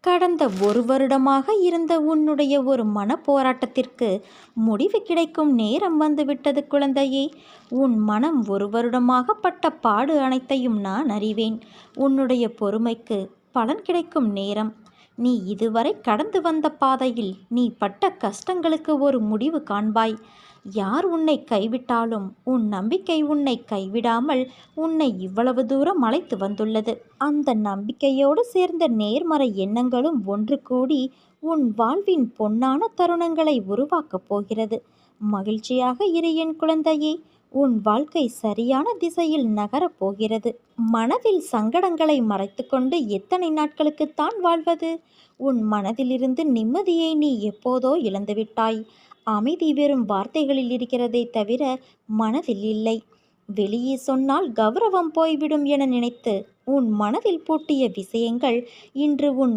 கடந்த 1 வருடமாக இருந்த உன்னுடைய ஒரு மன போராட்டத்திற்கு முடிவு கிடைக்கும் நேரம் வந்துவிட்டது குழந்தையே. உன் மனம் 1 வருடமாக பட்ட பாடு அனைத்தையும் நான் அறிவேன். உன்னுடைய பொறுமைக்கு பலன் கிடைக்கும் நேரம். நீ இதுவரை கடந்து வந்த பாதையில் நீ பட்ட கஷ்டங்களுக்கு ஒரு முடிவு காண்பாய். யார் உன்னை கைவிட்டாலும் உன் நம்பிக்கை உன்னை கைவிடாமல் உன்னை இவ்வளவு தூரம் அழைத்து வந்துள்ளது. அந்த நம்பிக்கையோடு சேர்ந்த நேர்மறை எண்ணங்களும் ஒன்று கூடி உன் வாழ்வின் பொன்னான தருணங்களை உருவாக்கப் போகிறது. மகிழ்ச்சியாக இரு என் குழந்தையே. உன் வாழ்க்கை சரியான திசையில் நகரப் போகிறது. மனதில் சங்கடங்களை மறைத்துக்கொண்டு எத்தனை நாட்களுக்குத்தான் வாழ்வது? உன் மனதிலிருந்து நிம்மதியை நீ எப்போதோ இழந்துவிட்டாய். அமைதி வெறும் வார்த்தைகளில் இருக்கிறதே தவிர மனதில் இல்லை. வெளியே சொன்னால் கௌரவம் போய்விடும் என நினைத்து உன் மனதில் பூட்டிய விஷயங்கள் இன்று உன்